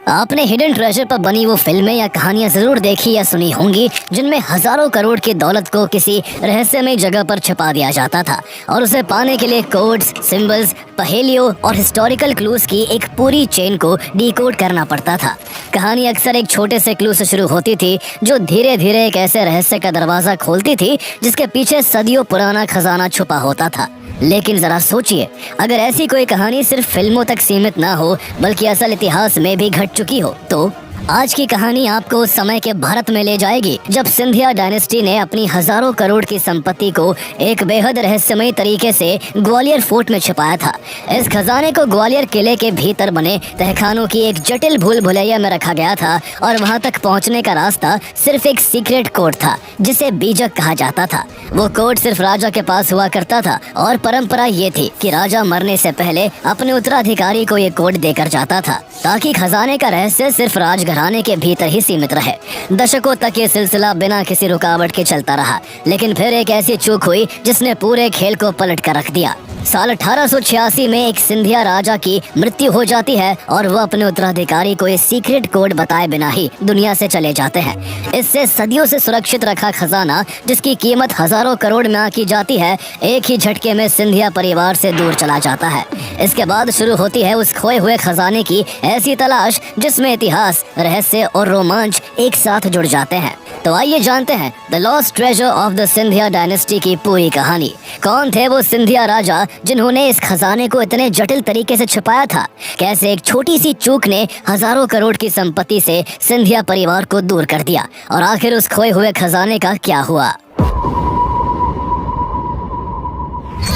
आपने hidden treasure पर बनी वो फिल्में या कहानियां जरूर देखी या सुनी होंगी जिनमें हजारों करोड़ की दौलत को किसी रहस्यमय जगह पर छिपा दिया जाता था और उसे पाने के लिए कोड्स, सिंबल्स, पहेलियों और हिस्टोरिकल क्लूज की एक पूरी चेन को डिकोड करना पड़ता था। कहानी अक्सर एक छोटे से क्लू से शुरू होती थी जो धीरे धीरे एक ऐसे रहस्य का दरवाजा खोलती थी जिसके पीछे सदियों पुराना खजाना छुपा होता था। लेकिन जरा सोचिए, अगर ऐसी कोई कहानी सिर्फ फिल्मों तक सीमित ना हो बल्कि असल इतिहास में भी घट चुकी हो तो आज की कहानी आपको उस समय के भारत में ले जाएगी जब सिंधिया डायनेस्टी ने अपनी हजारों करोड़ की संपत्ति को एक बेहद रहस्यमय तरीके से ग्वालियर फोर्ट में छिपाया था। इस खजाने को ग्वालियर किले के भीतर बने तहखानों की एक जटिल भूल भुलैया में रखा गया था और वहां तक पहुंचने का रास्ता सिर्फ एक सीक्रेट कोड था जिसे बीजक कहा जाता था। वो कोड सिर्फ राजा के पास हुआ करता था और परंपरा ये थी कि राजा मरने से पहले अपने उत्तराधिकारी को ये कोड देकर जाता था ताकि खजाने का रहस्य सिर्फ राजघराने के भीतर ही सीमित रहे। दशकों तक ये सिलसिला बिना किसी रुकावट के चलता रहा, लेकिन फिर एक ऐसी चूक हुई जिसने पूरे खेल को पलट कर रख दिया। साल 1886 में एक सिंधिया राजा की मृत्यु हो जाती है और वह अपने उत्तराधिकारी को ये सीक्रेट कोड बताए बिना ही दुनिया से चले जाते हैं। इससे सदियों से सुरक्षित रखा खजाना जिसकी कीमत हजारों करोड़ में आंकी जाती है, एक ही झटके में सिंधिया परिवार से दूर चला जाता है। इसके बाद शुरू होती है उस खोए हुए खजाने की ऐसी तलाश जिसमें इतिहास, रहस्य और रोमांच एक साथ जुड़ जाते हैं। तो आइए जानते हैं the lost treasure of the Scindia dynasty की पूरी कहानी। कौन थे वो सिंधिया राजा जिन्होंने इस खजाने को इतने जटिल तरीके से छुपाया था? कैसे एक छोटी सी चूक ने हजारों करोड़ की संपत्ति से सिंधिया परिवार को दूर कर दिया? और आखिर उस खोए हुए खजाने का क्या हुआ?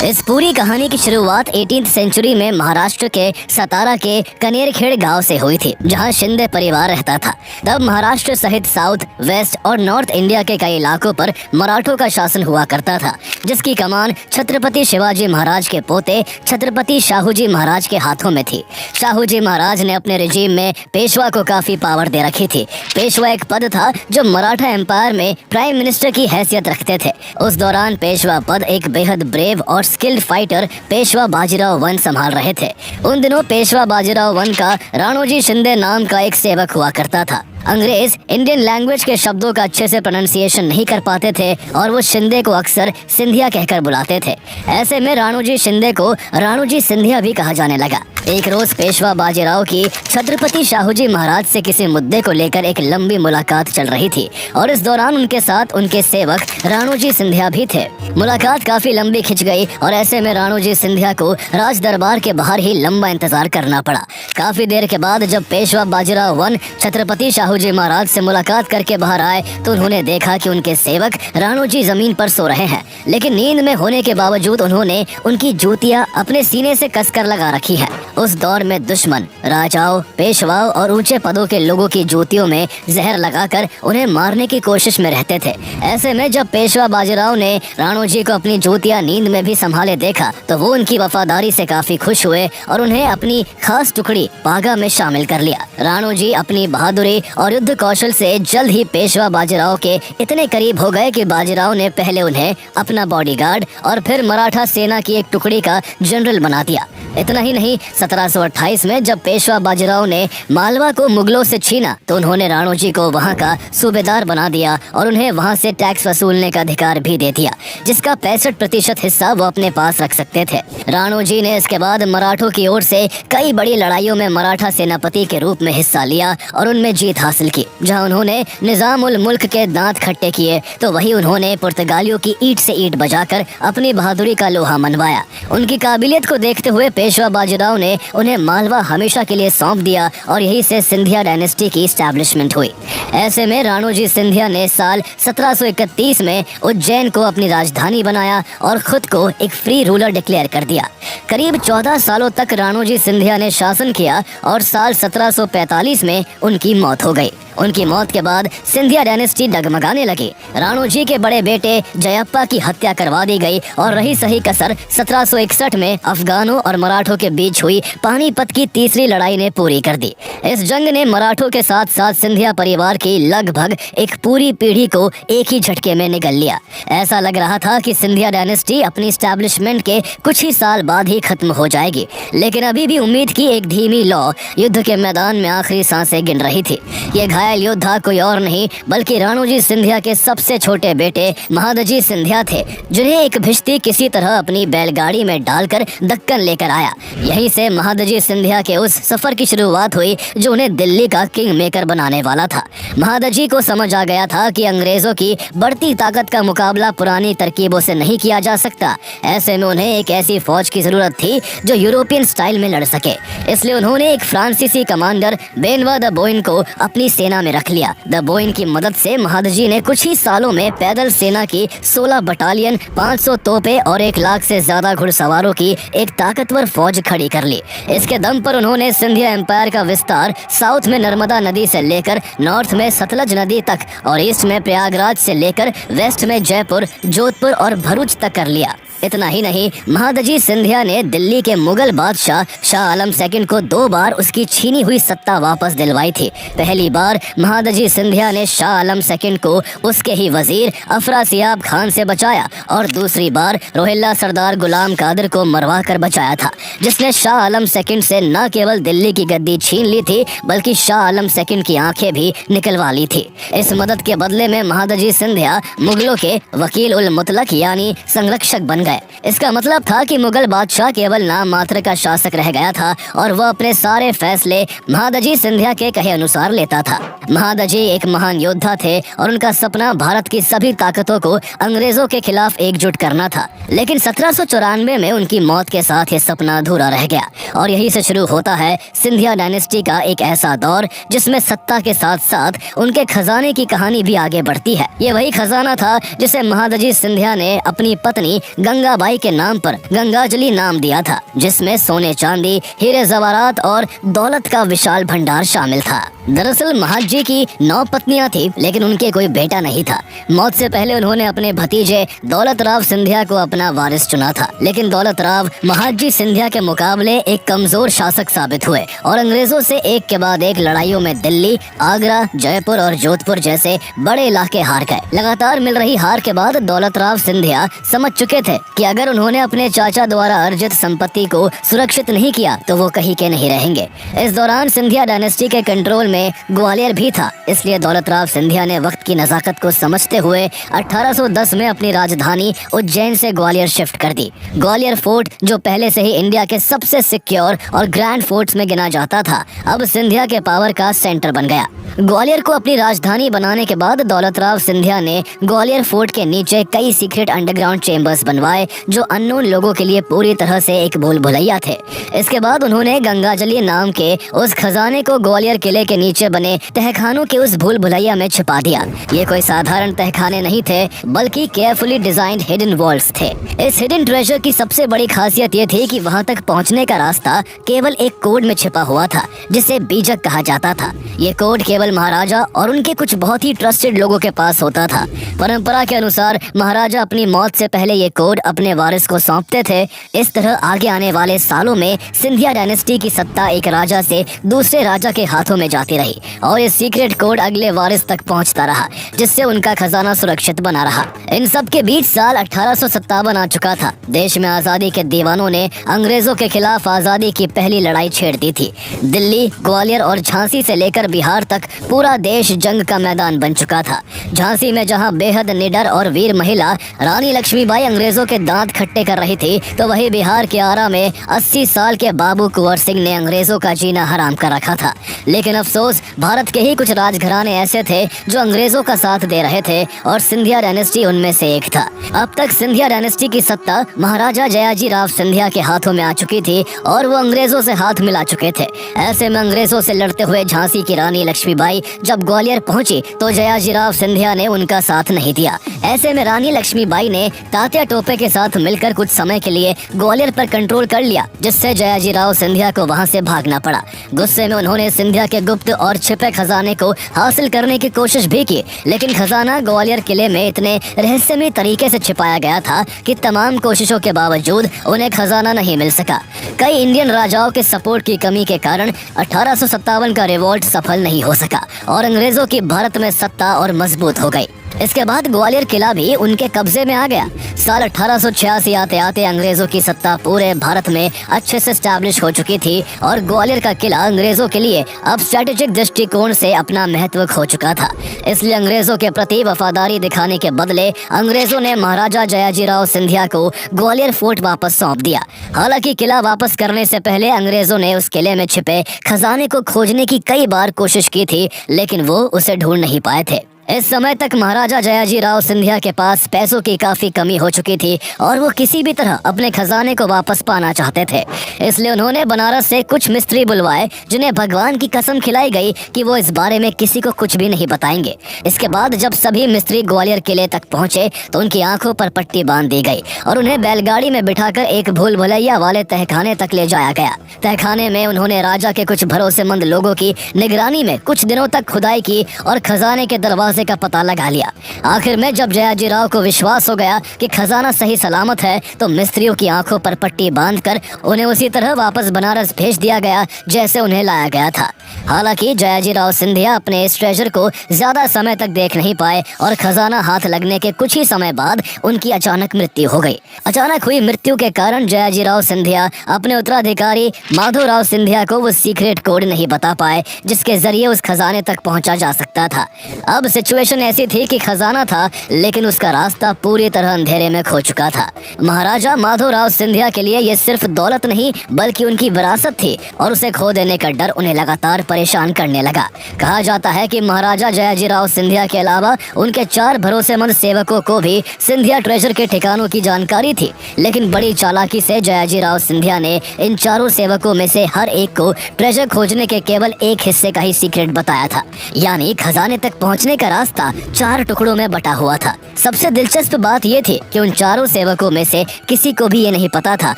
इस पूरी कहानी की शुरुआत 18th सेंचुरी में महाराष्ट्र के सतारा के कनेरखेड़ गांव से हुई थी जहां शिंदे परिवार रहता था। तब महाराष्ट्र सहित साउथ, वेस्ट और नॉर्थ इंडिया के कई इलाकों पर मराठों का शासन हुआ करता था जिसकी कमान छत्रपति शिवाजी महाराज के पोते छत्रपति शाहूजी महाराज के हाथों में थी। शाहूजी महाराज ने अपने रिजीम में पेशवा को काफी पावर दे रखी थी। पेशवा एक पद था जो मराठा एम्पायर में प्राइम मिनिस्टर की हैसियत रखते थे। उस दौरान पेशवा पद एक बेहद ब्रेव और skilled fighter Peshwa Bajirao one संभाल रहे थे। उन दिनों पेशवा बाजीराव वन का राणोजी शिंदे नाम का एक सेवक हुआ करता था। अंग्रेज इंडियन लैंग्वेज के शब्दों का अच्छे से प्रोनाउंसिएशन नहीं कर पाते थे और वो शिंदे को अक्सर सिंधिया कहकर बुलाते थे। ऐसे में राणोजी शिंदे को राणोजी सिंधिया भी कहा जाने लगा। एक रोज पेशवा बाजीराव की छत्रपति शाहूजी महाराज से किसी मुद्दे को लेकर एक लंबी मुलाकात चल रही थी और इस दौरान उनके साथ उनके सेवक राणोजी सिंधिया भी थे। मुलाकात काफी लंबी खिंच गई और ऐसे में राणोजी सिंधिया को राज दरबार के बाहर ही लंबा इंतजार करना पड़ा। काफी देर के बाद जब पेशवा बाजीराव वन छत्रपति शाहूजी महाराज से मुलाकात करके बाहर आए तो उन्होंने देखा कि उनके सेवक राणोजी जमीन पर सो रहे हैं, लेकिन नींद में होने के बावजूद उन्होंने उनकी जूतियां अपने सीने से कसकर लगा रखी है। उस दौर में दुश्मन राजाओं, पेशवाओं और ऊंचे पदों के लोगों की जूतियों में जहर लगाकर उन्हें मारने की कोशिश में रहते थे। ऐसे में जब पेशवा बाजीराव ने राणोजी को अपनी जूतियां नींद में भी संभाले देखा तो वो उनकी वफादारी से काफी खुश हुए और उन्हें अपनी खास टुकड़ी पागा में शामिल कर लिया। राणोजी अपनी बहादुरी और युद्ध कौशल से जल्द ही पेशवा बाजीराव के इतने करीब हो गए कि बाजीराव ने पहले उन्हें अपना बॉडीगार्ड और फिर मराठा सेना की एक टुकड़ी का जनरल बना दिया। इतना ही नहीं, 1728 में जब पेशवा बाजीराव ने मालवा को मुगलों से छीना तो उन्होंने राणोजी को वहां का सूबेदार बना दिया और उन्हें वहां से टैक्स वसूलने का अधिकार भी दे दिया जिसका 65% हिस्सा वो अपने पास रख सकते थे। राणोजी ने इसके बाद मराठों की ओर से कई बड़ी लड़ाइयों में मराठा सेनापति के रूप में हिस्सा लिया और उनमें जीत हासिल की। जहां उन्होंने निजाम उल मुल्क के दांत खट्टे किए तो वहीं उन्होंने पुर्तगालियों की ईंट से ईंट बजाकर अपनी बहादुरी का लोहा मनवाया। उनकी काबिलियत को देखते हुए पेशवा बाजीराव ने उन्हें मालवा हमेशा के लिए सौंप दिया और यहीं से सिंधिया डायनेस्टी की एस्टैब्लिशमेंट हुई। ऐसे में राणोजी सिंधिया ने साल 1731 में उज्जैन को अपनी राजधानी बनाया और खुद को एक फ्री रूलर डिक्लेयर कर दिया। करीब 14 सालों तक राणोजी सिंधिया ने शासन किया और साल 1745 में उनकी मौत हो गई। उनकी मौत के बाद सिंधिया डायनेस्टी डगमगाने लगी। राणोजी के बड़े बेटे जयप्पा की हत्या करवा दी गई और रही सही कसर 1761 में अफगानों और मराठों के बीच हुई पानीपत की तीसरी लड़ाई ने पूरी कर दी। इस जंग ने मराठों के साथ साथ सिंधिया परिवार की लगभग एक पूरी पीढ़ी को एक ही झटके में निगल लिया। ऐसा लग रहा था कि सिंधिया डायनेस्टी अपनी एस्टैब्लिशमेंट के कुछ ही साल बाद ही खत्म हो जाएगी, लेकिन अभी भी उम्मीद की एक धीमी लौ युद्ध के मैदान में आखिरी सांसें गिन रही थी। ये घायल योद्धा कोई और नहीं बल्कि राणोजी सिंधिया के सबसे छोटे बेटे महादजी सिंधिया थे, जिन्हें एक भिश्ती किसी तरह अपनी बैलगाड़ी में डालकर दक्कन लेकर आया। यहीं से महादजी सिंधिया के उस सफर की शुरुआत हुई जो उन्हें दिल्ली का किंग मेकर बनाने वाला था। महादजी को समझ आ गया था कि अंग्रेजों की बढ़ती ताकत का मुकाबला पुरानी तरकीबों से नहीं किया जा सकता। ऐसे में उन्हें एक ऐसी फौज की जरूरत थी जो यूरोपियन स्टाइल में लड़ सके। इसलिए उन्होंने एक फ्रांसीसी कमांडर बेनवा द बोइन को अपनी सेना में रख लिया। द बोइन की मदद से महादजी ने कुछ ही सालों में पैदल सेना की 16 बटालियन, 500 तोपें और 1 लाख से ज्यादा घुड़सवारों की एक ताकतवर फौज खड़ी कर ली। इसके दम पर उन्होंने सिंधिया एम्पायर का विस्तार साउथ में नर्मदा नदी से लेकर नॉर्थ में सतलज नदी तक और ईस्ट में प्रयागराज से लेकर वेस्ट में जयपुर, जोधपुर और भरूच तक कर लिया। इतना ही नहीं, महादजी सिंधिया ने दिल्ली के मुगल बादशाह शाह आलम सेकंड को 2 बार उसकी छीनी हुई सत्ता वापस दिलवाई थी। पहली बार महादजी सिंधिया ने शाह आलम सेकंड को उसके ही वजीर अफरासियाब खान से बचाया और दूसरी बार रोहिल्ला सरदार गुलाम कादिर को मरवा कर बचाया था, जिसने शाह आलम सेकंड से न केवल दिल्ली की गद्दी छीन ली थी बल्कि शाह आलम सेकंड की आंखें भी निकलवा ली थी। इस मदद के बदले में महादजी सिंधिया मुगलों के वकील उल मुतलक यानी संरक्षक बन गए। इसका मतलब था कि मुगल बादशाह केवल नाम मात्र का शासक रह गया था और वह अपने सारे फैसले महादजी सिंधिया के कहे अनुसार लेता था। महादजी एक महान योद्धा थे और उनका सपना भारत की सभी ताकतों को अंग्रेजों के खिलाफ एकजुट करना था। लेकिन 1794 में उनकी मौत के साथ ये सपना अधूरा रह गया और यही से शुरू होता है सिंधिया डायनेस्टी का एक ऐसा दौर जिसमें सत्ता के साथ साथ उनके खजाने की कहानी भी आगे बढ़ती है। ये वही खजाना था जिसे महादजी सिंधिया ने अपनी पत्नी गंगाबाई के नाम पर गंगाजली नाम दिया था, जिसमें सोने चांदी, हीरे जवाहरात और दौलत का विशाल भंडार शामिल था। दरअसल महादजी की 9 पत्नियां थी लेकिन उनके कोई बेटा नहीं था। मौत से पहले उन्होंने अपने भतीजे दौलत राव सिंधिया को अपना वारिस चुना था, लेकिन दौलत राव महादजी सिंधिया के मुकाबले एक कमजोर शासक साबित हुए और अंग्रेजों से एक के बाद एक लड़ाइयों में दिल्ली, आगरा, जयपुर और जोधपुर जैसे बड़े इलाके हार गए। लगातार मिल रही हार के बाद दौलत राव सिंधिया समझ चुके थे कि अगर उन्होंने अपने चाचा द्वारा अर्जित संपत्ति को सुरक्षित नहीं किया तो वो कहीं के नहीं रहेंगे। इस दौरान सिंधिया डायनेस्टी के कंट्रोल में ग्वालियर भी था, इसलिए दौलत राव सिंधिया ने वक्त की नजाकत को समझते हुए 1810 में अपनी राजधानी उज्जैन से ग्वालियर शिफ्ट कर दी। ग्वालियर फोर्ट, जो पहले से ही इंडिया के सबसे सिक्योर और ग्रैंड फोर्ट्स में गिना जाता था, अब सिंधिया के पावर का सेंटर बन गया। ग्वालियर को अपनी राजधानी बनाने के बाद दौलत राव सिंधिया ने ग्वालियर फोर्ट के नीचे कई सीक्रेट अंडरग्राउंड चेम्बर्स बनवाए जो अननोन लोगों के लिए पूरी तरह से एक भूल भुलैया थे। इसके बाद उन्होंने गंगाजली नाम के उस खजाने को ग्वालियर किले के नीचे बने तहखानों के उस भूल भुलैया में छिपा दिया। ये कोई साधारण तहखाने नहीं थे बल्कि केयरफुली डिजाइंड हिडन वॉल्स थे। इस हिडन ट्रेजर की सबसे बड़ी खासियत ये थी कि वहाँ तक पहुँचने का रास्ता केवल एक कोड में छिपा हुआ था जिसे बीजक कहा जाता था। ये कोड केवल महाराजा और उनके कुछ बहुत ही ट्रस्टेड लोगों के पास होता था। परंपरा के अनुसार महाराजा अपनी मौत से पहले ये कोड अपने वारिस को सौंपते थे। इस तरह आगे आने वाले सालों में सिंधिया डायनेस्टी की सत्ता एक राजा से दूसरे राजा के हाथों में जाती रही और ये सीक्रेट कोड अगले वारिस तक पहुंचता रहा, जिससे उनका खजाना सुरक्षित बना रहा। इन सब के बीच साल 1857 आ चुका था। देश में आजादी के दीवानों ने अंग्रेजों के खिलाफ आजादी की पहली लड़ाई छेड़ दी थी। दिल्ली, ग्वालियर और झांसी से लेकर बिहार तक पूरा देश जंग का मैदान बन चुका था। झांसी में जहां बेहद निडर और वीर महिला रानी लक्ष्मीबाई अंग्रेजों के दांत खट्टे कर रही थी, तो वही बिहार के आरा में 80 साल के बाबू कुंवर सिंह ने अंग्रेजों का जीना हराम कर रखा था। लेकिन अफसोस, भारत के ही कुछ राजघराने ऐसे थे जो अंग्रेजों का साथ दे रहे थे और सिंधिया डायनेस्टी उनमें से एक था। अब तक सिंधिया डायनेस्टी की सत्ता महाराजा जयाजी राव सिंधिया के हाथों में आ चुकी थी और वो अंग्रेजों से हाथ मिला चुके थे। ऐसे में अंग्रेजों से लड़ते हुए झांसी की रानी लक्ष्मीबाई जब ग्वालियर पहुंची तो जयाजी राव सिंधिया ने उनका साथ नहीं दिया। ऐसे में रानी लक्ष्मीबाई ने तात्या टोपे के साथ मिलकर कुछ समय के लिए ग्वालियर पर कंट्रोल कर लिया, जिससे जयाजी राव सिंधिया को वहां से भागना पड़ा। गुस्से में उन्होंने सिंधिया के गुप्त और छिपे खजाने को हासिल करने की कोशिश भी की, लेकिन खजाना ग्वालियर किले में इतने रहस्यमय तरीके से छिपाया गया था कि तमाम कोशिशों के बावजूद उन्हें खजाना नहीं मिल सका। कई इंडियन राजाओं के सपोर्ट की कमी के कारण 1857 का रिवॉल्ट सफल नहीं हो सका और अंग्रेजों की भारत में सत्ता और मजबूत हो गई। इसके बाद ग्वालियर किला भी उनके कब्जे में आ गया। साल 1886 आते आते अंग्रेजों की सत्ता पूरे भारत में अच्छे से स्टैब्लिश हो चुकी थी और ग्वालियर का किला अंग्रेजों के लिए अब स्ट्रेटेजिक दृष्टिकोण से अपना महत्व खो चुका था। इसलिए अंग्रेजों के प्रति वफादारी दिखाने के बदले अंग्रेजों ने महाराजा जयाजीराव सिंधिया को ग्वालियर फोर्ट वापस सौंप दिया। हालांकि किला वापस करने से पहले अंग्रेजों ने उस किले में छिपे खजाने को खोजने की कई बार कोशिश की थी, लेकिन वो उसे ढूंढ नहीं पाए थे। इस समय तक महाराजा जयाजीराव सिंधिया के पास पैसों की काफी कमी हो चुकी थी और वो किसी भी तरह अपने खजाने को वापस पाना चाहते थे। इसलिए उन्होंने बनारस से कुछ मिस्त्री बुलवाए, जिन्हें भगवान की कसम खिलाई गई कि वो इस बारे में किसी को कुछ भी नहीं बताएंगे। इसके बाद जब सभी मिस्त्री ग्वालियर किले तक पहुंचे तो उनकी आंखों पर पट्टी बांध दी गई और उन्हें बैलगाड़ी में बिठाकर एक भूल भुलैया वाले तहखाने तक ले जाया गया। तहखाने में उन्होंने राजा के कुछ भरोसेमंद लोगों की निगरानी में कुछ दिनों तक खुदाई की और खजाने के दरवाजे का पता लगा लिया। आखिर में जब जयाजीराव को विश्वास हो गया कि खजाना सही सलामत है तो मिस्त्रियों की आंखों पर पट्टी बांधकर उन्हें उसी तरह वापस बनारस भेज दिया गया जैसे उन्हें लाया गया था। हालांकि जयाजीराव सिंधिया अपने इस ट्रेजर को ज्यादा समय तक देख नहीं पाए और खजाना हाथ लगने के कुछ ही समय बाद उनकी अचानक मृत्यु हो गई। अचानक हुई मृत्यु के कारण जयाजीराव सिंधिया अपने उत्तराधिकारी माधोराव सिंधिया को वो सीक्रेट कोड नहीं बता पाए जिसके जरिए उस खजाने तक पहुंचा जा सकता था। अब सिचुएशन ऐसी थी कि खजाना था लेकिन उसका रास्ता पूरी तरह अंधेरे में खो चुका था। महाराजा माधोराव सिंधिया के लिए ये सिर्फ दौलत नहीं बल्कि उनकी विरासत थी और उसे खो देने का डर उन्हें लगातार परेशान करने लगा। कहा जाता है कि महाराजा जयाजीराव सिंधिया के अलावा उनके 4 भरोसेमंद सेवकों को भी सिंधिया ट्रेजर के ठिकानों की जानकारी थी, लेकिन बड़ी चालाकी से जयाजीराव सिंधिया ने इन चारों सेवकों में से हर एक को ट्रेजर खोजने के केवल एक हिस्से का ही सीक्रेट बताया था, यानी खजाने तक पहुंचने का रास्ता 4 टुकड़ों में बटा हुआ था। सबसे दिलचस्प बात यह थी कि उन चारों सेवकों में से किसी को भी ये नहीं पता था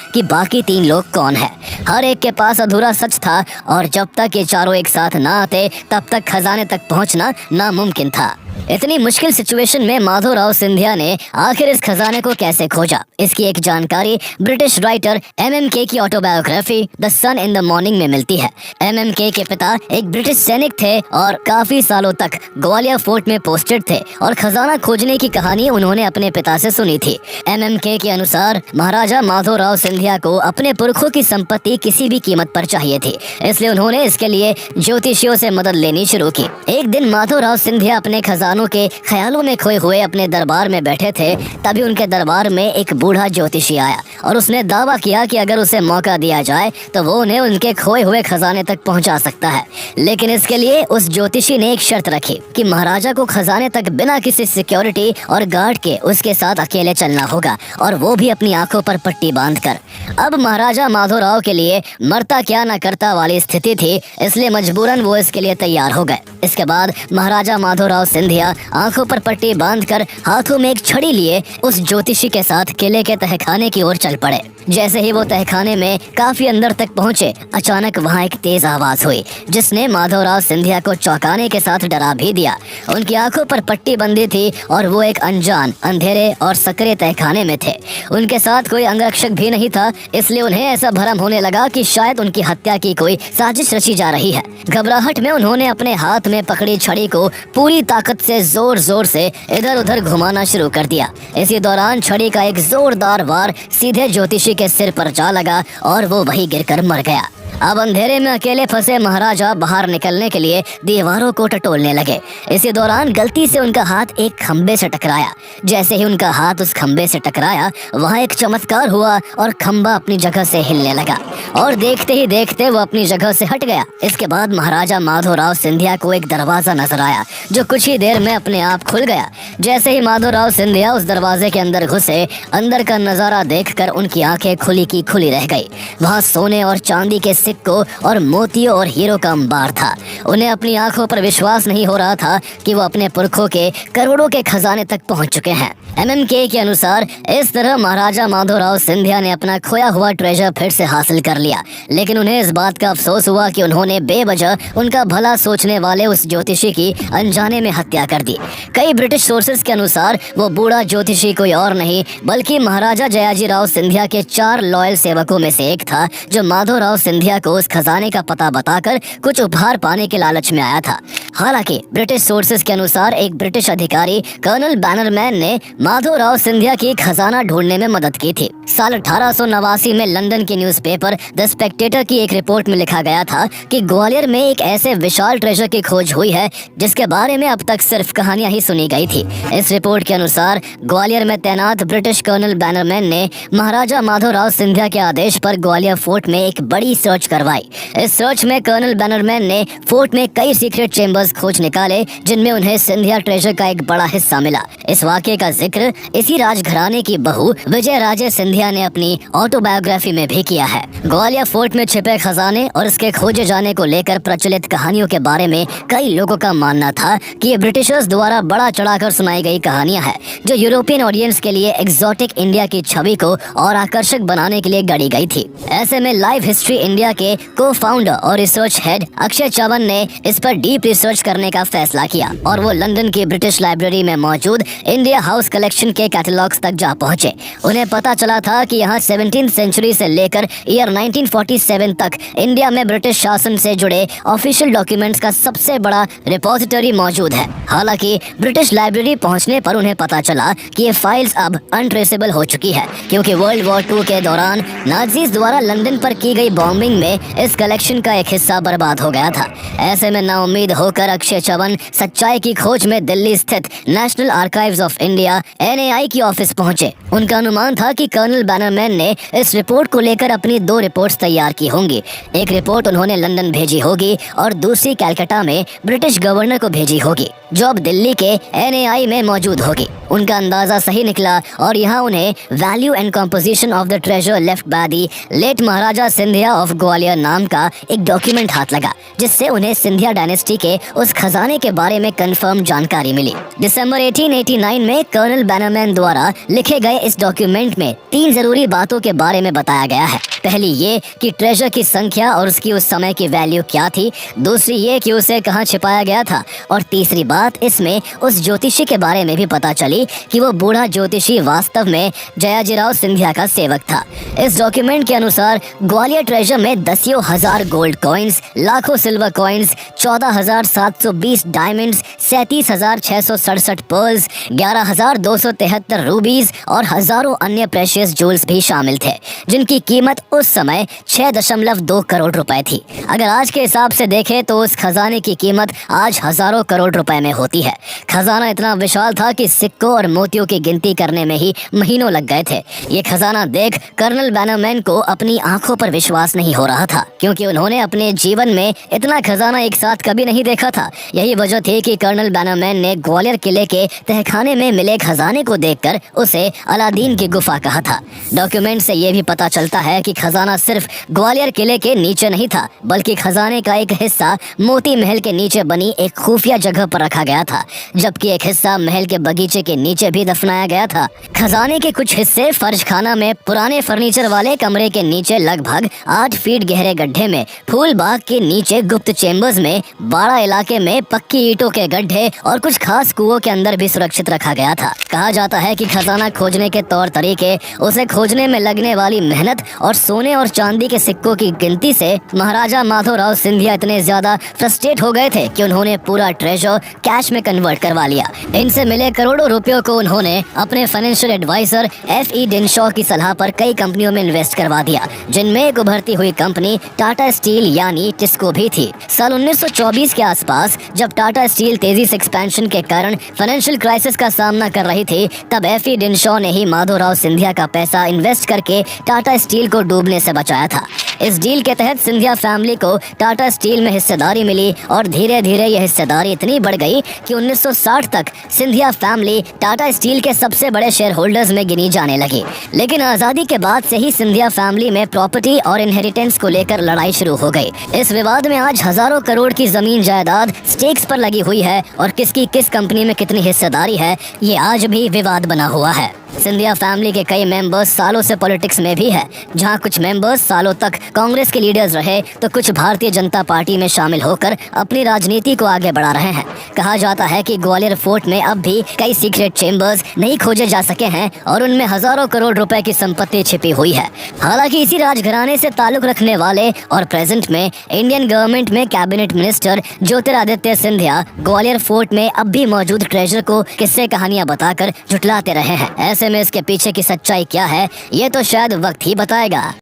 कि बाकी 3 लोग कौन है। हर एक के पास अधूरा सच था और जब तक ये चारों एक साथ ना आते तब तक खजाने तक पहुंचना नामुमकिन था। इतनी मुश्किल सिचुएशन में माधोराव सिंधिया ने आखिर इस खजाने को कैसे खोजा, इसकी एक जानकारी ब्रिटिश राइटर MMK की autobiography The Sun in the Morning में मिलती है। MMK के पिता एक ब्रिटिश सैनिक थे और काफी सालों तक ग्वालियर फोर्ट में पोस्टेड थे और खजाना खोजने की कहानी उन्होंने अपने पिता से सुनी थी। MMK के अनुसार महाराजा माधोराव सिंधिया को अपने पुरखों की संपत्ति किसी भी कीमत पर चाहिए थी, इसलिए उन्होंने इसके लिए ज्योतिषियों से मदद लेनी शुरू की। एक दिन माधोराव सिंधिया अपने खजानों के ख्यालों में खोए हुए अपने दरबार में बैठे थे, तभी उनके दरबार में एक बूढ़ा ज्योतिषी आया और उसने दावा किया कि अगर उसे मौका दिया जाए तो वो उन्हें उनके खोए हुए खजाने तक पहुंचा सकता है। लेकिन इसके लिए उस ज्योतिषी ने एक शर्त रखी कि महाराजा को खजाने तक बिना किसी सिक्योरिटी और गार्ड के उसके साथ अकेले चलना होगा और वो भी अपनी आंखों पर पट्टी बांधकर। अब महाराजा माधोराव के लिए मरता क्या न करता वाली स्थिति थी, इसलिए मजबूरन वो इसके लिए तैयार हो गए। इसके बाद महाराजा माधोराव सिंधिया आंखों पर पट्टी बांधकर हाथों में एक छड़ी लिए उस ज्योतिषी के साथ किले के तहखाने की ओर चल पड़े। जैसे ही वो तहखाने में काफी अंदर तक पहुंचे, अचानक वहां एक तेज आवाज हुई जिसने माधोराव सिंधिया को चौंकाने के साथ डरा भी दिया। उनकी आंखों पर पट्टी बंधी थी और वो एक अनजान, अंधेरे और सकरे तहखाने में थे। उनके साथ कोई अंगरक्षक भी नहीं था, इसलिए उन्हें ऐसा भरम होने लगा कि शायद उनकी हत्या की कोई साजिश रची जा रही है। घबराहट में उन्होंने अपने हाथ में पकड़ी छड़ी को पूरी ताकत से जोर जोर से इधर उधर घुमाना शुरू कर दिया। इसी दौरान छड़ी का एक जोरदार वार सीधे ज्योतिषी के सिर पर जा लगा और वो वहीं गिरकर मर गया। अब अंधेरे में अकेले फंसे महाराजा बाहर निकलने के लिए दीवारों को टटोलने लगे। इसी दौरान गलती से उनका हाथ एक खंबे से टकराया। जैसे ही उनका हाथ उस खंबे से टकराया, वहाँ एक चमत्कार हुआ और खंबा अपनी जगह से हिलने लगा और देखते ही देखते वो अपनी जगह से हट गया। इसके बाद महाराजा माधोराव सिंधिया को एक दरवाजा नजर आया जो कुछ ही देर में अपने आप खुल गया। जैसे ही माधोराव सिंधिया उस दरवाजे के अंदर घुसे, अंदर का नजारा देखकर उनकी आंखें खुली की खुली रह गई। वहाँ सोने और चांदी के सिक्कों और मोतियों और हीरो का अंबार था। उन्हें अपनी आंखों पर विश्वास नहीं हो रहा था कि वो अपने पुरखों के करोड़ों के खजाने तक पहुंच चुके हैं। MMK के अनुसार इस तरह महाराजा माधोराव सिंधिया ने अपना खोया हुआ ट्रेजर फिर से हासिल कर लिया, लेकिन उन्हें इस बात का अफसोस हुआ कि उन्होंने बेवजह उनका भला सोचने वाले उस ज्योतिषी की अनजाने में हत्या कर दी। कई ब्रिटिश सोर्सेज के अनुसार वो बूढ़ा ज्योतिषी कोई और नहीं बल्कि महाराजा जयाजीराव सिंधिया के 4 लॉयल सेवकों में से एक था, जो माधोराव सिंधिया को उस खजाने का पता बताकर कुछ उपहार पाने के लालच में आया था। हालांकि ब्रिटिश सोर्सेज के अनुसार एक ब्रिटिश अधिकारी कर्नल बैनरमैन ने माधवराव सिंधिया की खजाना ढूंढने में मदद की थी। साल 1889 में लंदन के न्यूज़पेपर द स्पेक्टेटर की एक रिपोर्ट में लिखा गया था कि ग्वालियर में एक ऐसे विशाल ट्रेजर की खोज हुई है जिसके बारे में अब तक सिर्फ कहानियां ही सुनी गई थी। इस रिपोर्ट के अनुसार ग्वालियर में तैनात ब्रिटिश कर्नल बैनरमैन ने महाराजा माधवराव सिंधिया के आदेश पर ग्वालियर फोर्ट में एक बड़ी सर्च करवाई। इस सर्च में कर्नल बैनरमैन ने फोर्ट में कई सीक्रेट चेम्बर्स खोज निकाले जिनमें उन्हें सिंधिया ट्रेजर का एक बड़ा हिस्सा मिला। इस वाकये का जिक्र इसी राजघराने की बहू विजय राजे सिंधिया ने अपनी ऑटोबायोग्राफी में भी किया है। ग्वालियर फोर्ट में छिपे खजाने और इसके खोजे जाने को लेकर प्रचलित कहानियों के बारे में कई लोगों का मानना था कि ये ब्रिटिशर्स द्वारा बड़ा चढ़ाकर सुनाई गई कहानियां हैं जो यूरोपियन ऑडियंस के लिए एग्जॉटिक इंडिया की छवि को और आकर्षक बनाने के लिए गढ़ी गई थी। ऐसे में लाइव हिस्ट्री इंडिया के को फाउंडर और रिसर्च हेड अक्षय चवन ने इस पर डीप रिसर्च करने का फैसला किया और वो लंदन की ब्रिटिश लाइब्रेरी में मौजूद इंडिया हाउस कलेक्शन के कैटलॉग्स तक जा पहुंचे। उन्हें पता चला था कि यहाँ 17वीं सेंचुरी से लेकर ईयर 1947 तक इंडिया में ब्रिटिश शासन से जुड़े ऑफिशियल डॉक्यूमेंट्स का सबसे बड़ा रिपोजिटरी मौजूद है। हालांकि ब्रिटिश लाइब्रेरी पहुंचने पर उन्हें पता चला कि ये फाइल्स अब अनट्रेसेबल हो चुकी है क्योंकि वर्ल्ड वॉर 2 के दौरान नाजीज द्वारा लंदन पर की गई बॉम्बिंग में इस कलेक्शन का एक हिस्सा बर्बाद हो गया था। ऐसे में नाउम्मीद होकर अक्षय चवन सच्चाई की खोज में दिल्ली स्थित national archives of India NAI की ऑफिस पहुंचे। उनका अनुमान था कि कर्नल बैनरमैन ने इस रिपोर्ट को लेकर अपनी 2 रिपोर्ट्स तैयार की होंगी। एक रिपोर्ट उन्होंने लंदन भेजी होगी और दूसरी कलकत्ता में ब्रिटिश गवर्नर को भेजी होगी जो अब दिल्ली के NAI में मौजूद होगी। उनका अंदाजा सही निकला और यहाँ उन्हें value and composition of the treasure left by the late Maharaja Scindia of Gwalior नाम का एक डॉक्यूमेंट हाथ लगा जिससे उन्हें सिंधिया डायनेस्टी के उस खजाने के बारे में कंफर्म जानकारी मिली। दिसंबर 1889 में कर्नल बैनरमैन द्वारा लिखे गए इस डॉक्यूमेंट में 3 जरूरी बातों के बारे में बताया गया है। पहली ये कि ट्रेजर की संख्या और उसकी उस समय की वैल्यू क्या थी, दूसरी ये कि उसे कहाँ छिपाया गया था और तीसरी बात इसमें उस ज्योतिषी के बारे में भी पता चली कि वो बूढ़ा ज्योतिषी वास्तव में जयाजीराव सिंधिया का सेवक था। इस डॉक्यूमेंट के अनुसार ग्वालियर ट्रेजर में दसियों हजार गोल्ड कॉइन्स, लाखों सिल्वर कॉइन्स, 14,720 डायमंड्स, 37,667 पर्ल्स, 11,273 रूबीज और हजारों अन्य प्रेशियस ज्वेल्स भी शामिल थे जिनकी कीमत उस समय 6.2 करोड़ रुपए थी। अगर आज के हिसाब से देखें तो उस खजाने की कीमत आज हजारों करोड़ रुपए में होती है। खजाना इतना विशाल था कि सिक्कों और मोतियों की गिनती करने में ही महीनों लग गए थे। ये खजाना देख कर्नल बैनरमैन को अपनी आंखों पर विश्वास नहीं हो रहा था क्योंकि उन्होंने अपने जीवन में इतना खजाना एक साथ कभी नहीं देखा था। यही वजह थी कि कर्नल बैनरमैन ने ग्वालियर किले के तहखाने में मिले खजाने को देखकर उसे अलादीन की गुफा कहा था। डॉक्यूमेंट से ये भी पता चलता है कि खजाना सिर्फ ग्वालियर किले के नीचे नहीं था बल्कि खजाने का एक हिस्सा मोती महल के नीचे बनी एक खुफिया जगह पर रखा गया था जबकि एक हिस्सा महल के बगीचे के नीचे भी दफनाया गया था। खजाने के कुछ हिस्से फर्श खाना में पुराने फर्नीचर वाले कमरे के नीचे लगभग 8 फीट गहरे गड्ढे में, फूल बाग के नीचे गुप्त चेम्बर्स में, बाड़ा इलाके में पक्की ईंटों के गड्ढे और कुछ खास कुओं के अंदर भी सुरक्षित रखा गया था। कहा जाता है कि खजाना खोजने के तौर तरीके, उसे खोजने में लगने वाली मेहनत और सोने और चांदी के सिक्कों की गिनती से महाराजा माधवराव सिंधिया इतने ज्यादा फ्रस्ट्रेट हो गए थे कि उन्होंने पूरा ट्रेजर कैश में कन्वर्ट करवा लिया। इनसे मिले करोड़ों रुपयों को उन्होंने अपने फाइनेंशियल एडवाइजर F.E. डिनशॉ की सलाह पर कई कंपनियों में इन्वेस्ट करवा दिया जिनमें एक उभरती हुई कंपनी टाटा स्टील यानी टिस्को भी थी। साल 1924 के आसपास जब टाटा स्टील तेजी से एक्सपेंशन के कारण फाइनेंशियल क्राइसिस का सामना कर रही थी तब F.E. डिनशॉ ने ही माधवराव सिंधिया का पैसा इन्वेस्ट करके टाटा स्टील को डूबने से बचाया था। इस डील के तहत सिंधिया फैमिली को टाटा स्टील में हिस्सेदारी मिली और धीरे धीरे यह हिस्सेदारी इतनी बढ़ गई कि 1960 तक सिंधिया फैमिली टाटा स्टील के सबसे बड़े शेयर होल्डर्स में गिनी जाने लगी। लेकिन आजादी के बाद से ही सिंधिया फैमिली में प्रॉपर्टी और इनहेरिटेंस को लेकर लड़ाई शुरू हो गई। इस विवाद में आज हजारों करोड़ की जमीन जायदाद स्टेक्स पर लगी हुई है और किसकी किस कंपनी में कितनी हिस्सेदारी है ये आज भी विवाद बना हुआ है। सिंधिया फैमिली के कई मेंबर्स सालों से पॉलिटिक्स में भी है, जहां कुछ मेंबर्स सालों तक कांग्रेस के लीडर्स रहे तो कुछ भारतीय जनता पार्टी में शामिल होकर अपनी राजनीति को आगे बढ़ा रहे हैं। कहा जाता है कि ग्वालियर फोर्ट में अब भी कई सीक्रेट सीक्रेट चेम्बर्स नहीं खोजे जा सके हैं और उनमें हजारों करोड़ रुपए की संपत्ति छिपी हुई है। हालांकि इसी राजघराने से ताल्लुक रखने वाले और प्रेजेंट में इंडियन गवर्नमेंट में cabinet minister Jyotiraditya Scindia Gwalior fort में अब भी मौजूद ट्रेजर को किस्से कहानियां बताकर झुठलाते रहे हैं। ऐसे में इसके पीछे की सच्चाई क्या है, ये तो शायद वक्त ही बताएगा।